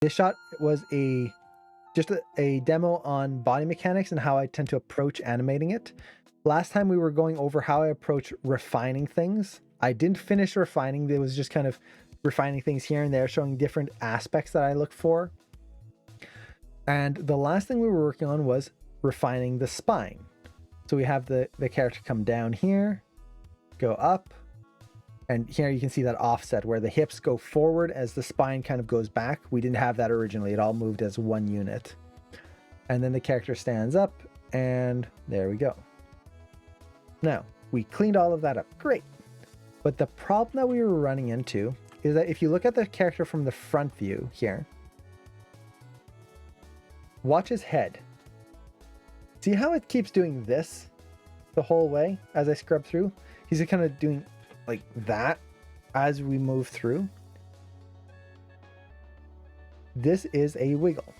This shot was just a demo on body mechanics and how I tend to approach animating it. Last time we were going over how I approach refining things. I didn't finish refining. It was just kind of refining things here and there, showing different aspects that I look for. And the last thing we were working on was refining the spine. So we have the character come down here, go up, and here you can see that offset where the hips go forward as the spine kind of goes back. We didn't have that originally. It all moved as one unit. And then the character stands up, and there we go. Now, we cleaned all of that up. Great. But the problem that we were running into is that if you look at the character from the front view here, watch his head. See how it keeps doing this the whole way as I scrub through? He's kind of doing like that as we move through. This is a wiggle.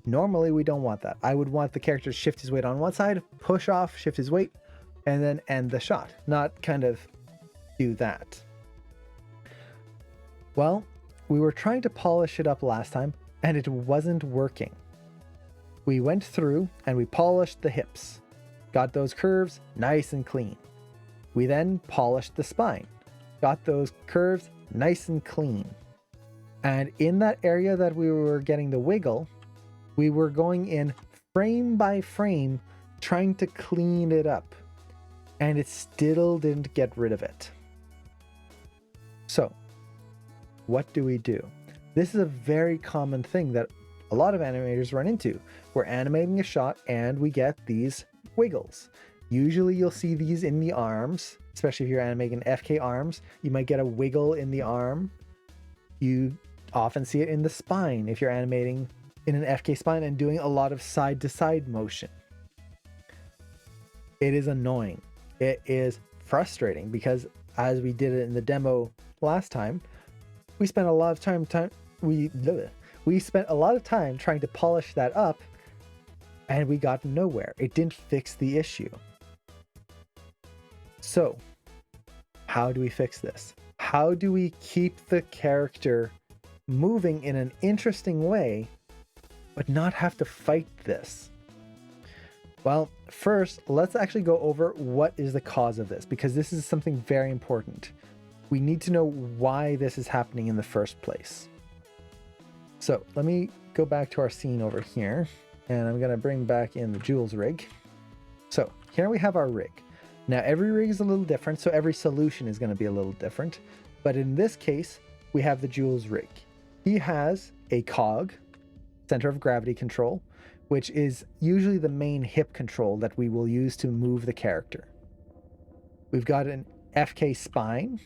Normally we don't want that. I would want the character to shift his weight on one side, push off, shift his weight, and then end the shot, not kind of do that. Well, we were trying to polish it up last time and it wasn't working. We went through and we polished the hips, got those curves nice and clean. We then polished the spine, got those curves nice and clean. And in that area that we were getting the wiggle, we were going in frame by frame, trying to clean it up. And it still didn't get rid of it. So, what do we do? This is a very common thing that a lot of animators run into. We're animating a shot and we get these wiggles. Usually you'll see these in the arms, especially if you're animating FK arms. You might get a wiggle in the arm. You often see it in the spine if you're animating in an FK spine and doing a lot of side to side motion. It is annoying. It is frustrating because as we did it in the demo last time, we spent a lot of time we spent a lot of time trying to polish that up and we got nowhere. It didn't fix the issue. So, how do we fix this? How do we keep the character moving in an interesting way, but not have to fight this? Well, first, let's actually go over what is the cause of this, because this is something very important. We need to know why this is happening in the first place. So let me go back to our scene over here, and I'm going to bring back in the Jules rig. So here we have our rig. Now every rig is a little different, so every solution is going to be a little different. But in this case, we have the Jules rig. He has a cog, center of gravity control, which is usually the main hip control that we will use to move the character. We've got an FK spine,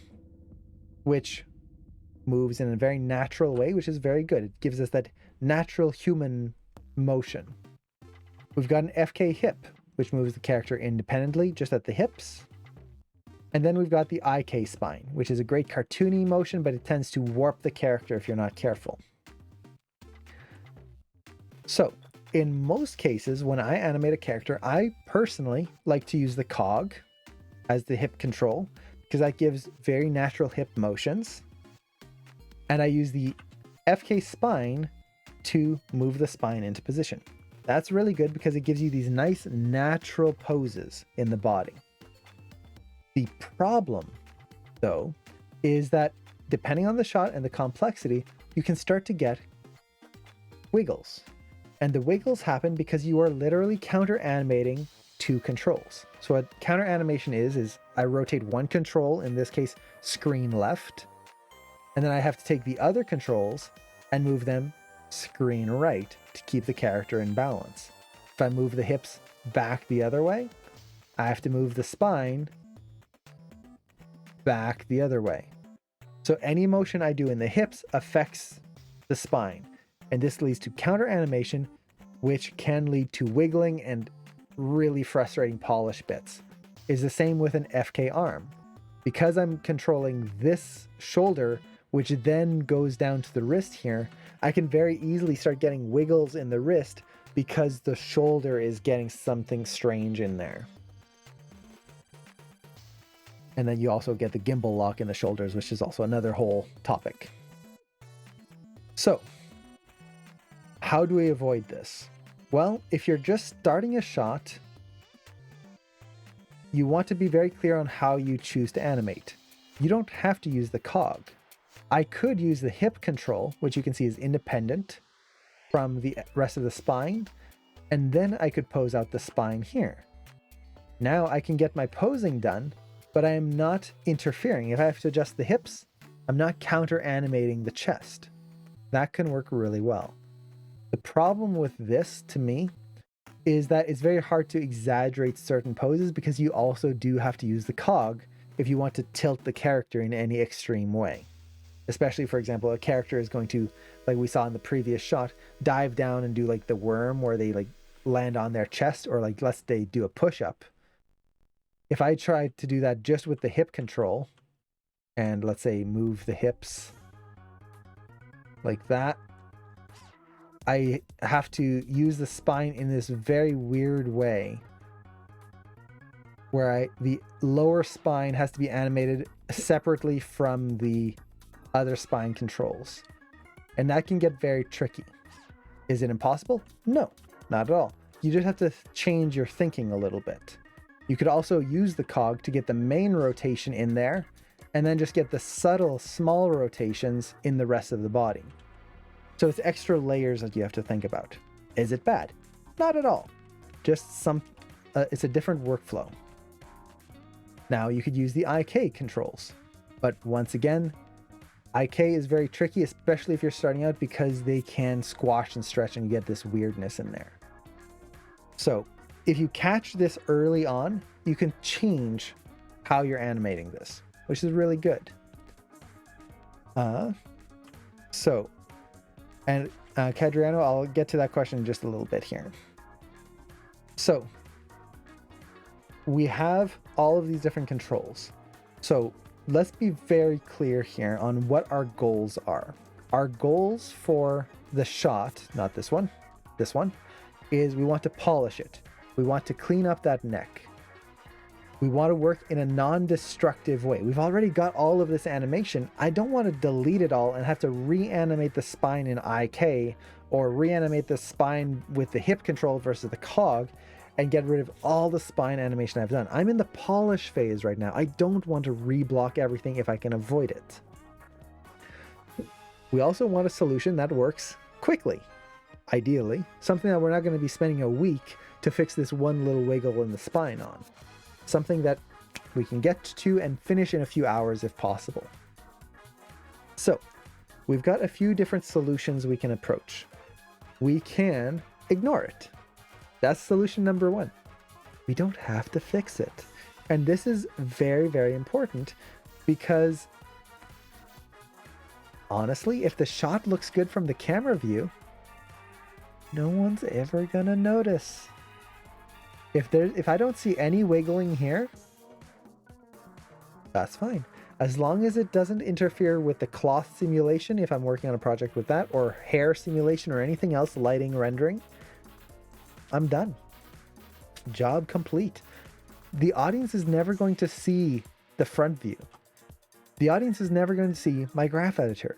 which moves in a very natural way, which is very good. It gives us that natural human motion. We've got an FK hip, which moves the character independently, just at the hips. And then we've got the IK spine, which is a great cartoony motion, but it tends to warp the character if you're not careful. So, in most cases, when I animate a character, I personally like to use the cog as the hip control, because that gives very natural hip motions. And I use the FK spine to move the spine into position. That's really good because it gives you these nice natural poses in the body. The problem, though, is that depending on the shot and the complexity, you can start to get wiggles. And the wiggles happen because you are literally counter animating two controls. So what counter animation is I rotate one control, in this case, screen left, and then I have to take the other controls and move them screen right to keep the character in balance. If I move the hips back the other way, I have to move the spine back the other way. So any motion I do in the hips affects the spine, and this leads to counter animation, which can lead to wiggling and really frustrating polish bits. Is the same with an FK arm. Because I'm controlling this shoulder, which then goes down to the wrist here, I can very easily start getting wiggles in the wrist because the shoulder is getting something strange in there. And then you also get the gimbal lock in the shoulders, which is also another whole topic. So how do we avoid this? Well, if you're just starting a shot, you want to be very clear on how you choose to animate. You don't have to use the cog. I could use the hip control, which you can see is independent from the rest of the spine, and then I could pose out the spine here. Now I can get my posing done, but I am not interfering. If I have to adjust the hips, I'm not counter animating the chest. That can work really well. The problem with this, to me, is that it's very hard to exaggerate certain poses because you also do have to use the cog if you want to tilt the character in any extreme way. Especially, for example, a character is going to, like we saw in the previous shot, dive down and do like the worm where they like land on their chest, or like let's say do a push-up. If I tried to do that just with the hip control and let's say move the hips like that, I have to use the spine in this very weird way where the lower spine has to be animated separately from the other spine controls. And that can get very tricky. Is it impossible? No, not at all. You just have to change your thinking a little bit. You could also use the cog to get the main rotation in there and then just get the subtle small rotations in the rest of the body. So it's extra layers that you have to think about. Is it bad? Not at all. Just it's a different workflow. Now you could use the IK controls, but once again, IK is very tricky, especially if you're starting out, because they can squash and stretch and you get this weirdness in there. So if you catch this early on, you can change how you're animating this, which is really good. Cadriano, I'll get to that question in just a little bit here. So we have all of these different controls. So let's be very clear here on what our goals are. Our goals for the shot, not this one, is we want to polish it. We want to clean up that neck. We want to work in a non-destructive way. We've already got all of this animation. I don't want to delete it all and have to reanimate the spine in IK or reanimate the spine with the hip control versus the cog and get rid of all the spine animation I've done. I'm in the polish phase right now. I don't want to reblock everything if I can avoid it. We also want a solution that works quickly, ideally, something that we're not going to be spending a week to fix this one little wiggle in the spine on. Something that we can get to and finish in a few hours if possible. So we've got a few different solutions we can approach. We can ignore it. That's solution number one. We don't have to fix it. And this is very, very important because honestly, if the shot looks good from the camera view, no one's ever gonna notice. If I don't see any wiggling here, that's fine. As long as it doesn't interfere with the cloth simulation, if I'm working on a project with that, or hair simulation or anything else, lighting, rendering, I'm done. Job complete. The audience is never going to see the front view. The audience is never going to see my graph editor.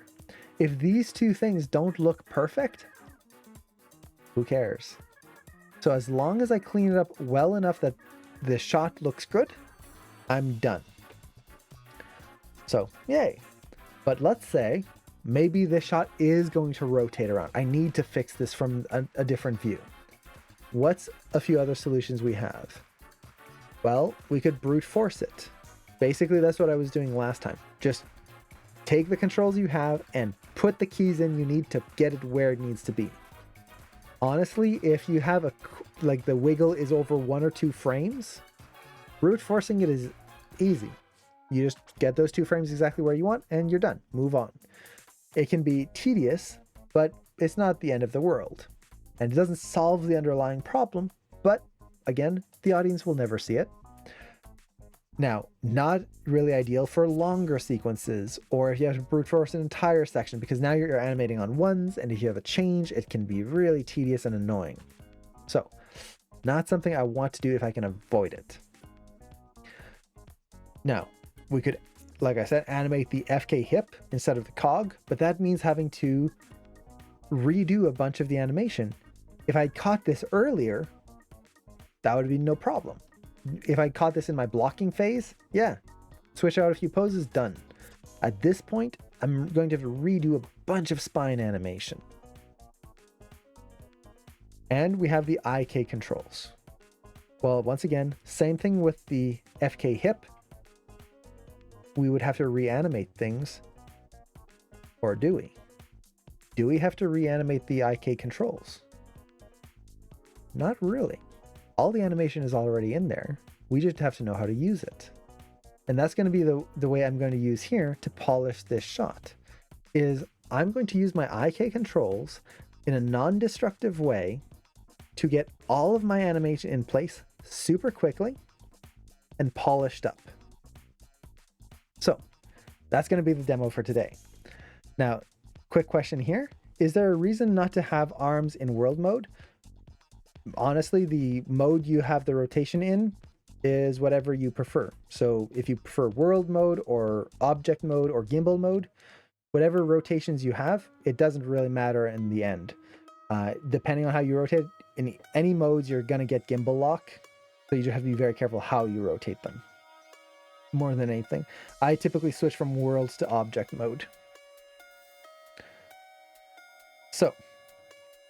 If these two things don't look perfect, who cares? So as long as I clean it up well enough that the shot looks good, I'm done. So, yay. But let's say maybe this shot is going to rotate around. I need to fix this from a different view. What's a few other solutions we have? Well, we could brute force it. Basically, that's what I was doing last time. Just take the controls you have and put the keys in you need to get it where it needs to be. Honestly, if you have the wiggle is over 1 or 2 frames, brute forcing it is easy. You just get those 2 frames exactly where you want and you're done. Move on. It can be tedious, but it's not the end of the world. And it doesn't solve the underlying problem, but again, the audience will never see it. Now, not really ideal for longer sequences, or if you have to brute force an entire section, because now you're animating on ones, and if you have a change, it can be really tedious and annoying. So, not something I want to do if I can avoid it. Now, we could, like I said, animate the FK hip instead of the cog, but that means having to redo a bunch of the animation. If I'd caught this earlier, that would be no problem. If I caught this in my blocking phase, yeah, switch out a few poses, done. At this point, I'm going to have to redo a bunch of spine animation. And we have the IK controls. Well, once again, same thing with the FK hip. We would have to reanimate things. Or do we? Do we have to reanimate the IK controls? Not really. All the animation is already in there. We just have to know how to use it. And that's going to be the way I'm going to use here to polish this shot. Is I'm going to use my IK controls in a non-destructive way to get all of my animation in place super quickly and polished up. So that's going to be the demo for today. Now, quick question here. Is there a reason not to have arms in world mode? Honestly, the mode you have the rotation in is whatever you prefer. So if you prefer world mode or object mode or gimbal mode, whatever rotations you have, it doesn't really matter in the end. Depending on how you rotate, in any modes, you're going to get gimbal lock. So you just have to be very careful how you rotate them. More than anything, I typically switch from worlds to object mode. So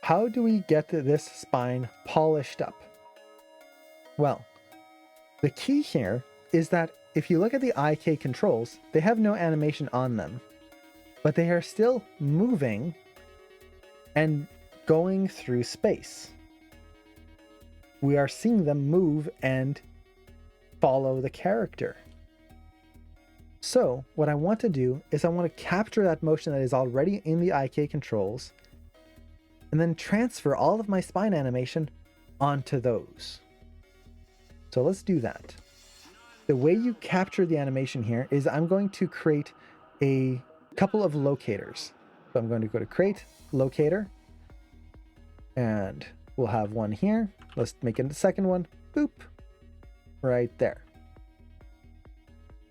how do we get this spine polished up? Well, the key here is that if you look at the IK controls, they have no animation on them, but they are still moving and going through space. We are seeing them move and follow the character. So what I want to do is I want to capture that motion that is already in the IK controls and then transfer all of my spine animation onto those. So let's do that. The way you capture the animation here is I'm going to create a couple of locators. So I'm going to go to create locator and we'll have one here. Let's make it the second one. Boop. Right there.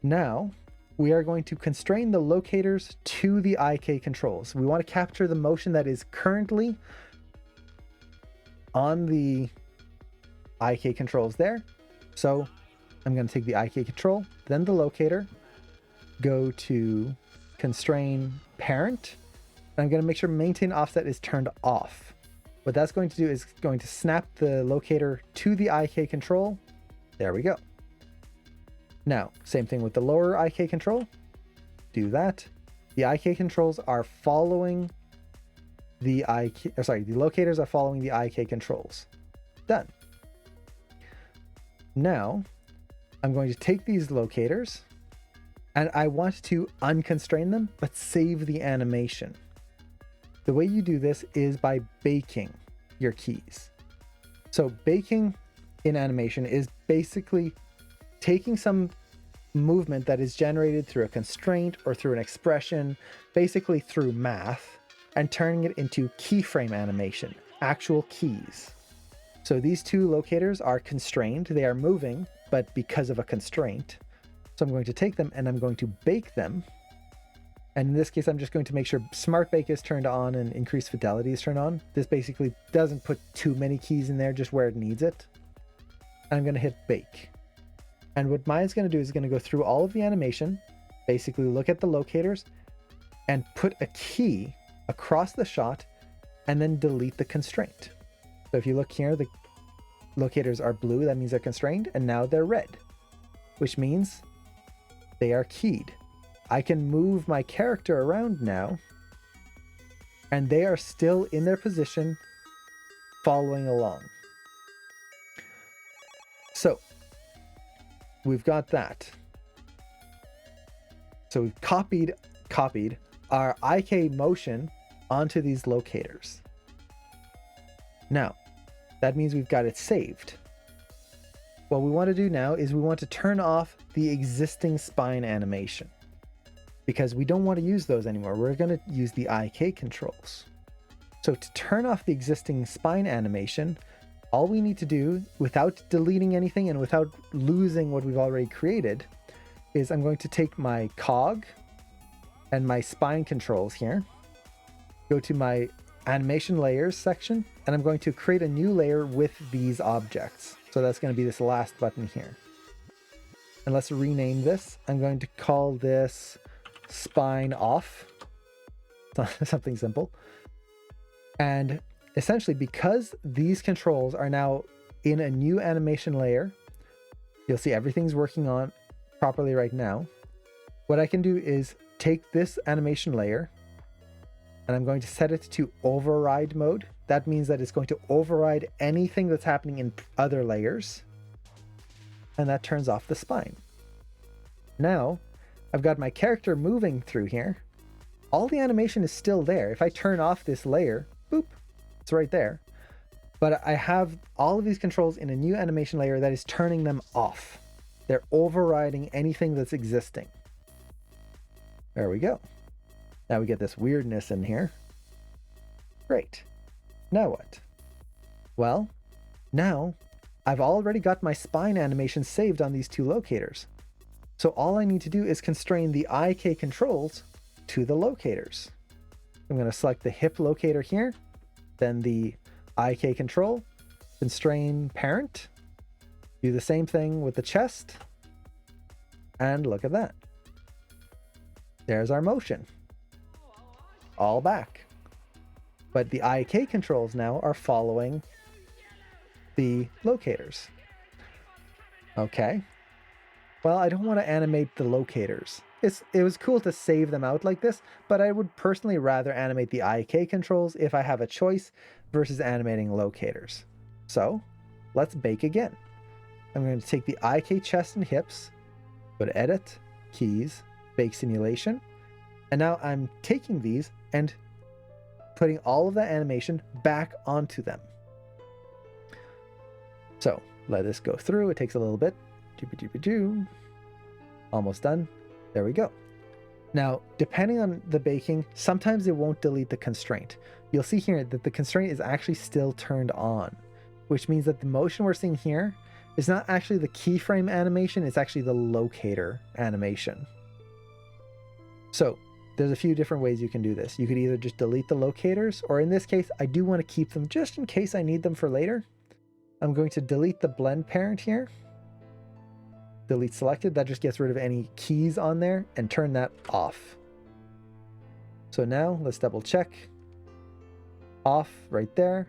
Now we are going to constrain the locators to the IK controls. We want to capture the motion that is currently on the IK controls there. So I'm going to take the IK control, then the locator, go to constrain parent, and I'm going to make sure maintain offset is turned off. What that's going to do is going to snap the locator to the IK control. There we go. Now, same thing with the lower IK control. Do that. The IK controls are following the the locators are following the IK controls. Done. Now, I'm going to take these locators and I want to unconstrain them, but save the animation. The way you do this is by baking your keys. So baking in animation is basically taking some movement that is generated through a constraint or through an expression, basically through math, and turning it into keyframe animation, actual keys. So these two locators are constrained, they are moving, but because of a constraint. So I'm going to take them and I'm going to bake them. And in this case, I'm just going to make sure Smart Bake is turned on and Increased Fidelity is turned on. This basically doesn't put too many keys in there, just where it needs it. And I'm going to hit Bake. And what Maya's going to do is going to go through all of the animation, basically look at the locators, and put a key across the shot, and then delete the constraint. So if you look here, the locators are blue, that means they're constrained, and now they're red, which means they are keyed. I can move my character around now, and they are still in their position, following along. So we've got that. So we've copied our IK motion onto these locators. Now, that means we've got it saved. What we want to do now is we want to turn off the existing spine animation because we don't want to use those anymore. We're going to use the IK controls. So to turn off the existing spine animation, all we need to do without deleting anything and without losing what we've already created is I'm going to take my cog and my spine controls here, go to my animation layers section, and I'm going to create a new layer with these objects. So that's going to be this last button here. And let's rename this. I'm going to call this spine off. Something simple. And essentially, because these controls are now in a new animation layer, you'll see everything's working on properly right now. What I can do is take this animation layer and I'm going to set it to override mode. That means that it's going to override anything that's happening in other layers. And that turns off the spine. Now, I've got my character moving through here. All the animation is still there. If I turn off this layer, boop, it's right there. But I have all of these controls in a new animation layer that is turning them off. They're overriding anything that's existing. There we go. Now we get this weirdness in here. Great. Now what? Well, now I've already got my spine animation saved on these two locators. So all I need to do is constrain the IK controls to the locators. I'm going to select the hip locator here, then the IK control, constrain parent, do the same thing with the chest, and look at that. There's our motion. All back. But the IK controls now are following the locators. Okay. Well, I don't want to animate the locators. It was cool to save them out like this, but I would personally rather animate the IK controls if I have a choice versus animating locators. So let's bake again. I'm going to take the IK chest and hips, go to edit, keys, bake simulation. And now I'm taking these and putting all of that animation back onto them. So let this go through. It takes a little bit. Almost done. There we go. Now, depending on the baking, sometimes it won't delete the constraint. You'll see here that the constraint is actually still turned on, which means that the motion we're seeing here is not actually the keyframe animation, it's actually the locator animation. So there's a few different ways you can do this. You could either just delete the locators, or in this case, I do want to keep them just in case I need them for later. I'm going to delete the blend parent here. Delete selected, that just gets rid of any keys on there, and turn that off. So now let's double check. Off right there,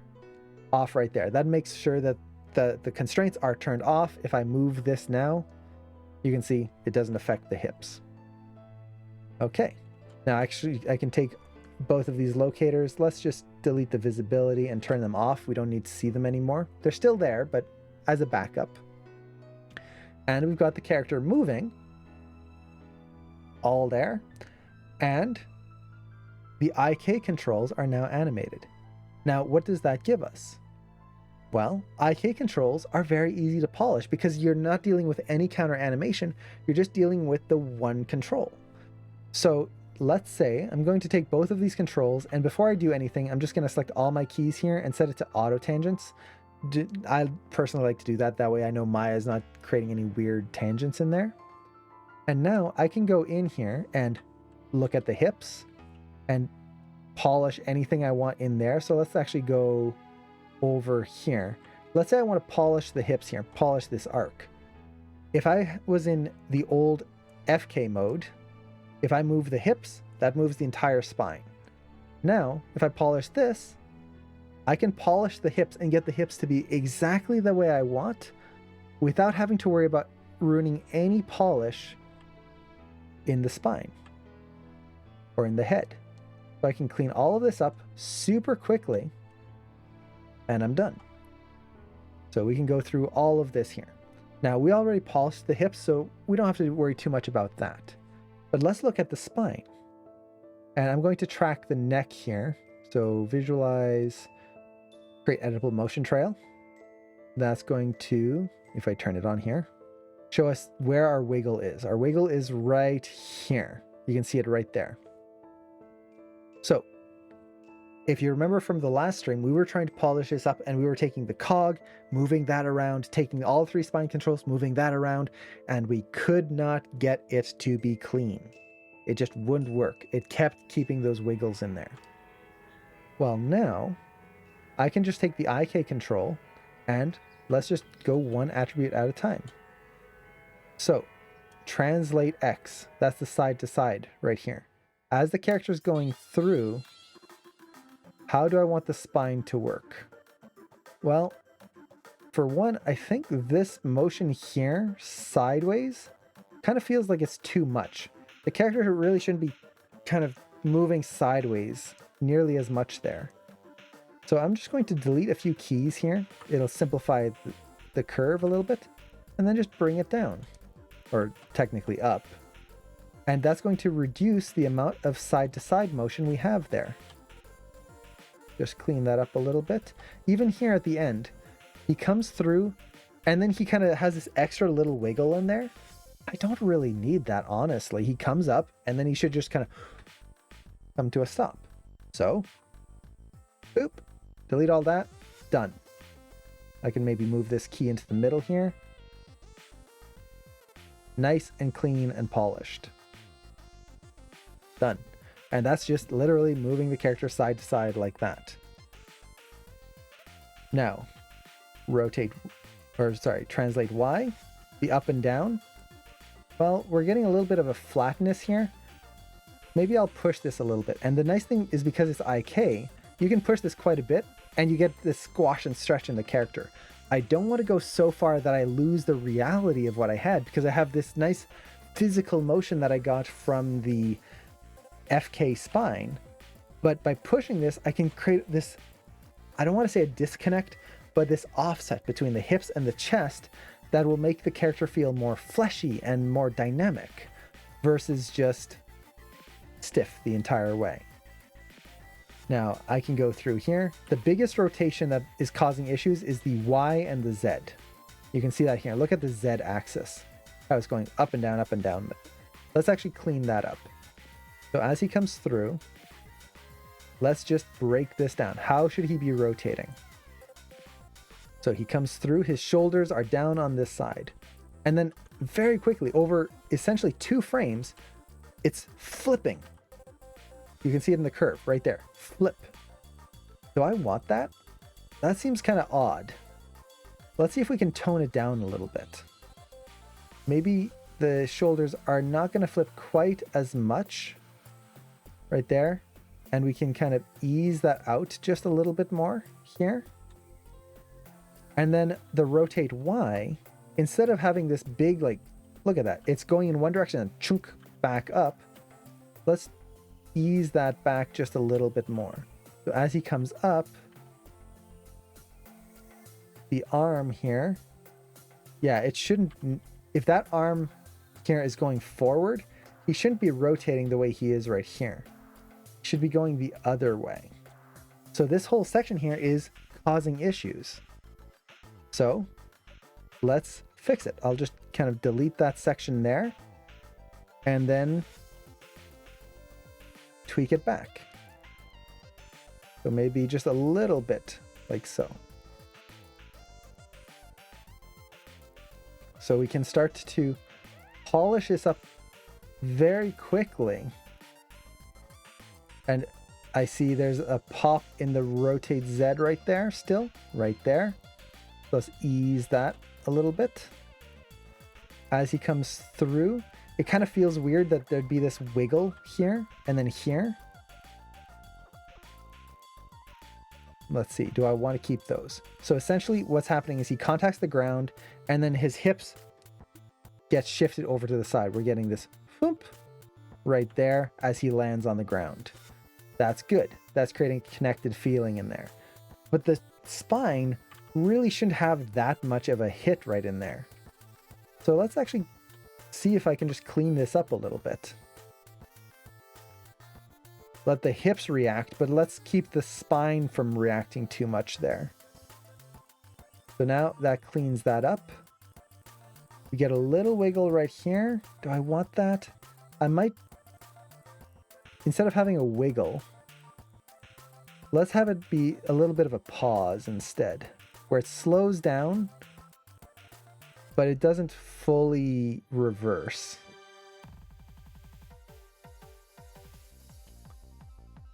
off right there. That makes sure that the constraints are turned off. If I move this now, you can see it doesn't affect the hips. Okay, now actually I can take both of these locators. Let's just delete the visibility and turn them off. We don't need to see them anymore. They're still there, but as a backup. And we've got the character moving, all there, and the IK controls are now animated. Now, what does that give us? Well, IK controls are very easy to polish because you're not dealing with any counter animation, you're just dealing with the one control. So let's say I'm going to take both of these controls, and before I do anything, I'm just going to select all my keys here and set it to auto tangents. I personally like to do that. That way I know Maya is not creating any weird tangents in there. And now I can go in here and look at the hips and polish anything I want in there. So let's actually go over here. Let's say I want to polish the hips here, polish this arc. If I was in the old FK mode, if I move the hips, that moves the entire spine. Now, if I polish this, I can polish the hips and get the hips to be exactly the way I want without having to worry about ruining any polish in the spine or in the head. So I can clean all of this up super quickly and I'm done. So we can go through all of this here. Now we already polished the hips, so we don't have to worry too much about that. But let's look at the spine. And I'm going to track the neck here. So visualize, create editable motion trail. That's going to, if I turn it on here, show us where our wiggle is. Our wiggle is right here. You can see it right there. So if you remember from the last stream, we were trying to polish this up and we were taking the cog, moving that around, taking all three spine controls, moving that around, and we could not get it to be clean. It just wouldn't work. It kept keeping those wiggles in there. Well, now I can just take the IK control and let's just go one attribute at a time. So translate X, that's the side to side right here. As the character is going through, how do I want the spine to work? Well, for one, I think this motion here, sideways, kind of feels like it's too much. The character really shouldn't be kind of moving sideways nearly as much there. So I'm just going to delete a few keys here. It'll simplify the curve a little bit, and then just bring it down, or technically up. And that's going to reduce the amount of side-to-side motion we have there. Just clean that up a little bit. Even here at the end, he comes through, and then he kind of has this extra little wiggle in there. I don't really need that, honestly. He comes up, and then he should just kind of come to a stop. So, boop, delete all that, done. I can maybe move this key into the middle here. Nice and clean and polished. Done. And that's just literally moving the character side to side like that. Now, translate Y, the up and down. Well, we're getting a little bit of a flatness here. Maybe I'll push this a little bit. And the nice thing is because it's IK, you can push this quite a bit and you get this squash and stretch in the character. I don't want to go so far that I lose the reality of what I had, because I have this nice physical motion that I got from the FK spine. But by pushing this, I can create this, I don't want to say a disconnect, but this offset between the hips and the chest that will make the character feel more fleshy and more dynamic versus just stiff the entire way. Now I can go through here. The biggest rotation that is causing issues is the Y and the Z. You can see that here. Look at the Z axis. I was going up and down, up and down. Let's actually clean that up. So as he comes through, let's just break this down. How should he be rotating? So he comes through, his shoulders are down on this side. And then very quickly, over essentially 2 frames, it's flipping. You can see it in the curve right there. Flip. Do I want that? That seems kind of odd. Let's see if we can tone it down a little bit. Maybe the shoulders are not going to flip quite as much right there. And we can kind of ease that out just a little bit more here. And then the rotate Y, instead of having this big, like, look at that. It's going in one direction and chunk back up. Let's ease that back just a little bit more. So as he comes up, the arm here, yeah, it shouldn't, if that arm here is going forward, he shouldn't be rotating the way he is right here. He should be going the other way. So this whole section here is causing issues. So let's fix it. I'll just kind of delete that section there and then tweak it back. So maybe just a little bit like so. So we can start to polish this up very quickly. And I see there's a pop in the rotate Z right there still, right there. Let's ease that a little bit. As he comes through, it kind of feels weird that there'd be this wiggle here and then here. Let's see, do I want to keep those? So essentially what's happening is he contacts the ground and then his hips get shifted over to the side. We're getting this whoop right there as he lands on the ground. That's good. That's creating a connected feeling in there. But the spine really shouldn't have that much of a hit right in there. So let's actually see if I can just clean this up a little bit. Let the hips react, but let's keep the spine from reacting too much there. So now that cleans that up. We get a little wiggle right here. Do I want that? I might, instead of having a wiggle, let's have it be a little bit of a pause instead, where it slows down, but it doesn't fully reverse.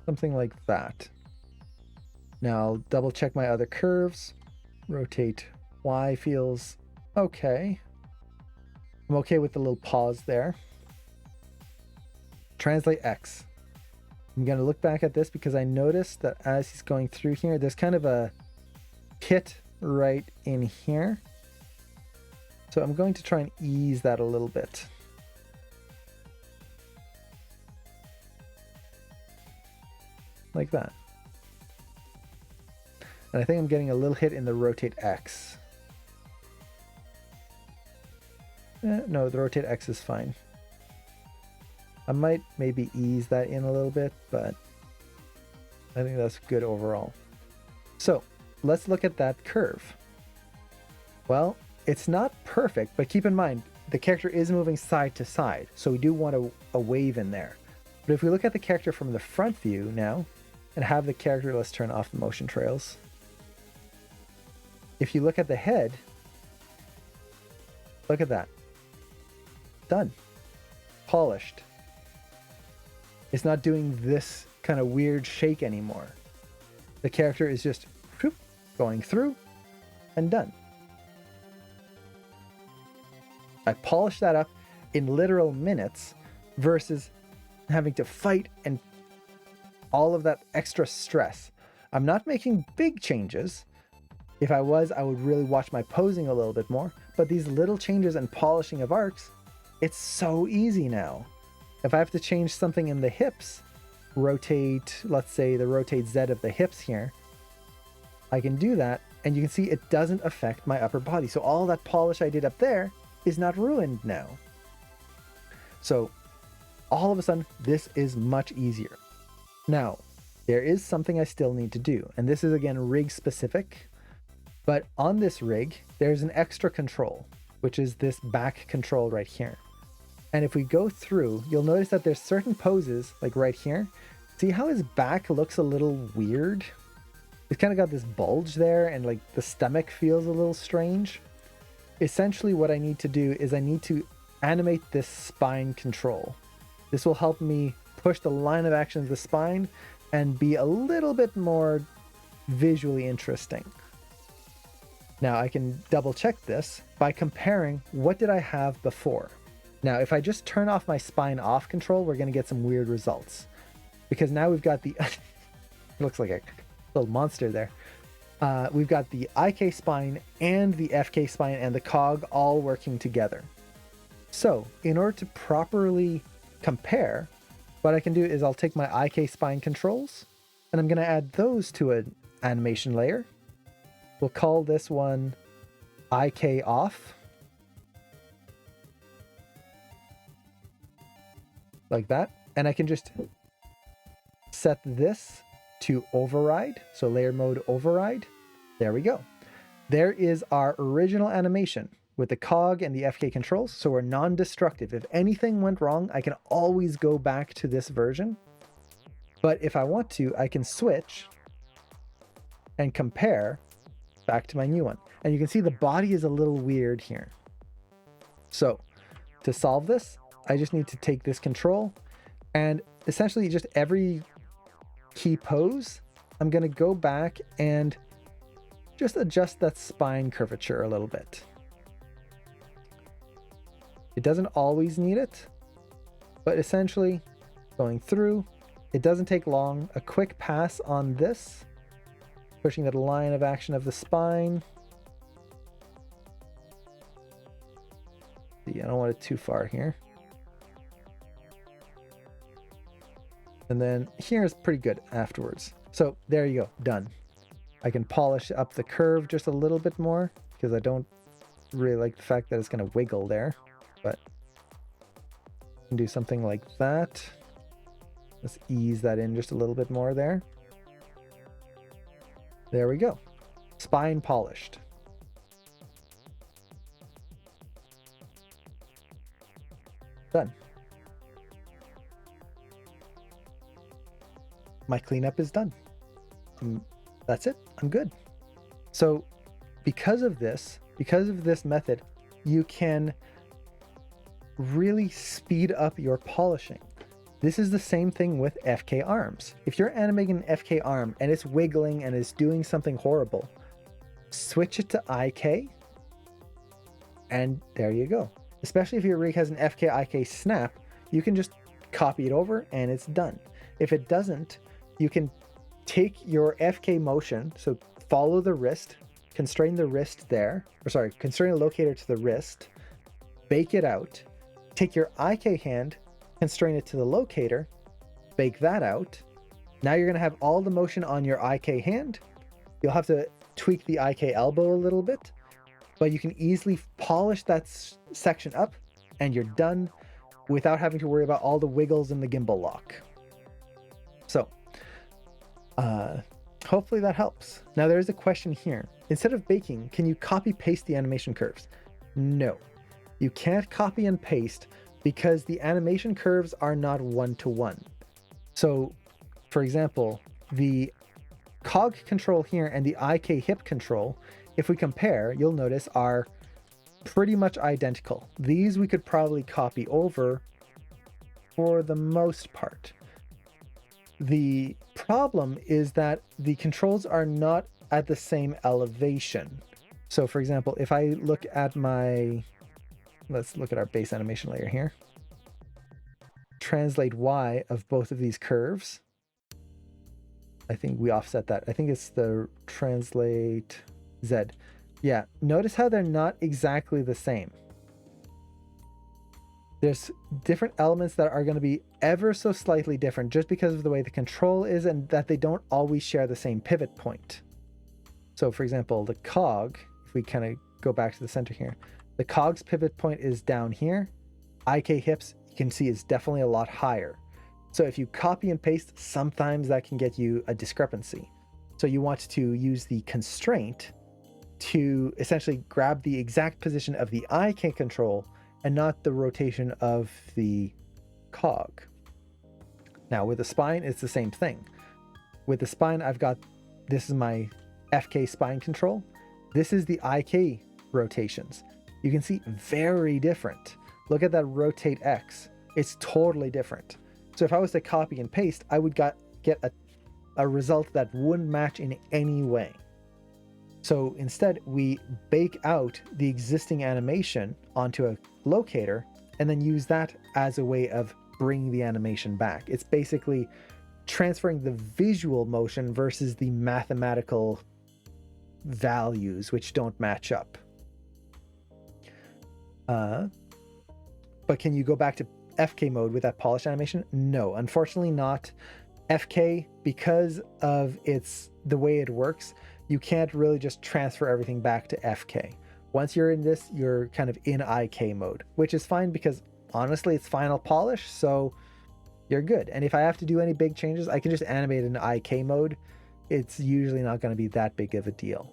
Something like that. Now I'll double check my other curves. Rotate Y feels okay. I'm okay with the little pause there. Translate X. I'm going to look back at this because I noticed that as he's going through here, there's kind of a hit right in here. So I'm going to try and ease that a little bit. Like that. And I think I'm getting a little hit in the rotate X. No, the rotate X is fine. I might maybe ease that in a little bit, but I think that's good overall. So let's look at that curve. Well, it's not perfect, but keep in mind, the character is moving side to side, so we do want a wave in there. But if we look at the character from the front view now, and have the character, let's turn off the motion trails. If you look at the head, look at that. Done. Polished. It's not doing this kind of weird shake anymore. The character is just whoop, going through and done. I polished that up in literal minutes versus having to fight and all of that extra stress. I'm not making big changes. If I was, I would really watch my posing a little bit more, but these little changes and polishing of arcs, it's so easy now. If I have to change something in the hips, rotate, let's say the rotate Z of the hips here, I can do that, and you can see it doesn't affect my upper body. So all that polish I did up there is not ruined now. So all of a sudden, this is much easier. Now, there is something I still need to do, and this is again rig specific, but on this rig, there's an extra control, which is this back control right here. And if we go through, you'll notice that there's certain poses, like right here. See how his back looks a little weird? It's kind of got this bulge there, and like the stomach feels a little strange. Essentially what I need to do is I need to animate this spine control. This will help me push the line of action of the spine and be a little bit more visually interesting. Now I can double check this by comparing what did I have before. Now, if I just turn off my spine off control, we're going to get some weird results. Because now we've got the... it looks like a little monster there. We've got the IK spine and the FK spine and the cog all working together. So, in order to properly compare, what I can do is I'll take my IK spine controls, and I'm going to add those to an animation layer. We'll call this one IK off. Like that. And I can just set this to override. So layer mode override. There we go. There is our original animation with the cog and the FK controls. So we're non-destructive. If anything went wrong, I can always go back to this version. But if I want to, I can switch and compare back to my new one. And you can see the body is a little weird here. So to solve this, I just need to take this control and essentially just every key pose, I'm going to go back and just adjust that spine curvature a little bit. It doesn't always need it, but essentially going through, it doesn't take long. A quick pass on this, pushing that line of action of the spine. See, I don't want it too far here. And then here is pretty good afterwards. So there you go, done. I can polish up the curve just a little bit more because I don't really like the fact that it's going to wiggle there, but I can do something like that. Let's ease that in just a little bit more there. There we go. Spine polished. Done. My cleanup is done. That's it. I'm good. So because of this method, you can really speed up your polishing. This is the same thing with FK arms. If you're animating an FK arm and it's wiggling and it's doing something horrible, switch it to IK, and there you go. Especially if your rig has an FK IK snap, you can just copy it over and it's done. If it doesn't, you can take your FK motion, so follow the wrist, constrain the wrist there, constrain a locator to the wrist, bake it out, take your IK hand, constrain it to the locator, bake that out. Now you're going to have all the motion on your IK hand. You'll have to tweak the IK elbow a little bit, but you can easily polish that section up and you're done without having to worry about all the wiggles in the gimbal lock. So, hopefully that helps. Now there's a question here. Instead of baking, can you copy paste the animation curves? No, you can't copy and paste because the animation curves are not one-to-one. So, for example, the cog control here and the IK hip control, if we compare, you'll notice are pretty much identical. These we could probably copy over for the most part. The problem is that the controls are not at the same elevation. So for example, if I look at let's look at our base animation layer here. Translate Y of both of these curves. I think we offset that. I think it's the translate Z. Yeah, notice how they're not exactly the same. There's different elements that are going to be ever so slightly different just because of the way the control is and that they don't always share the same pivot point. So for example, the cog, if we kind of go back to the center here, the cog's pivot point is down here. IK hips, you can see, is definitely a lot higher. So if you copy and paste, sometimes that can get you a discrepancy. So you want to use the constraint to essentially grab the exact position of the IK control and not the rotation of the cog. Now with the spine, it's the same thing. With the spine, this is my FK spine control. This is the IK rotations. You can see very different. Look at that rotate X. It's totally different. So if I was to copy and paste, I would get a result that wouldn't match in any way. So instead, we bake out the existing animation onto a locator and then use that as a way of bringing the animation back. It's basically transferring the visual motion versus the mathematical values, which don't match up. But can you go back to FK mode with that polish animation? No, unfortunately not. FK, because of the way it works, you can't really just transfer everything back to FK. Once you're in this, you're kind of in IK mode, which is fine because honestly, it's final polish, so you're good. And if I have to do any big changes, I can just animate in IK mode. It's usually not going to be that big of a deal.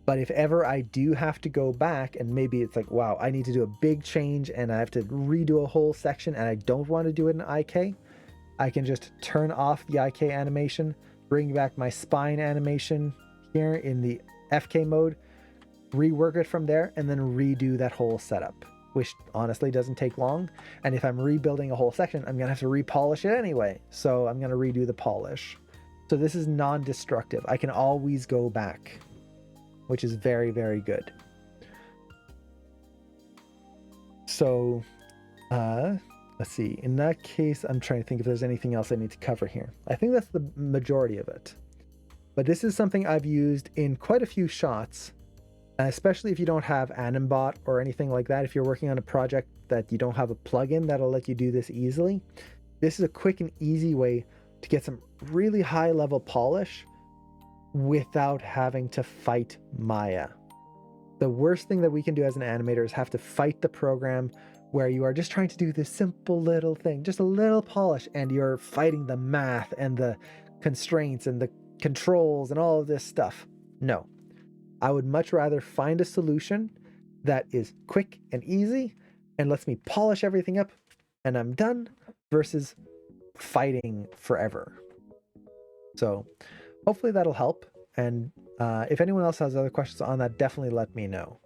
But if ever I do have to go back and maybe it's like, wow, I need to do a big change and I have to redo a whole section and I don't want to do it in IK, I can just turn off the IK animation, bring back my spine animation here in the FK mode, rework it from there, and then redo that whole setup, which honestly doesn't take long. And if I'm rebuilding a whole section, I'm going to have to repolish it anyway. So I'm going to redo the polish. So this is non-destructive. I can always go back, which is very, very good. So let's see. In that case, I'm trying to think if there's anything else I need to cover here. I think that's the majority of it. But this is something I've used in quite a few shots, especially if you don't have Animbot or anything like that. If you're working on a project that you don't have a plugin that'll let you do this easily, this is a quick and easy way to get some really high level polish without having to fight Maya. The worst thing that we can do as an animator is have to fight the program where you are just trying to do this simple little thing, just a little polish, and you're fighting the math and the constraints and the controls and all of this stuff. No, I would much rather find a solution that is quick and easy and lets me polish everything up and I'm done versus fighting forever. So hopefully that'll help. And if anyone else has other questions on that, definitely let me know.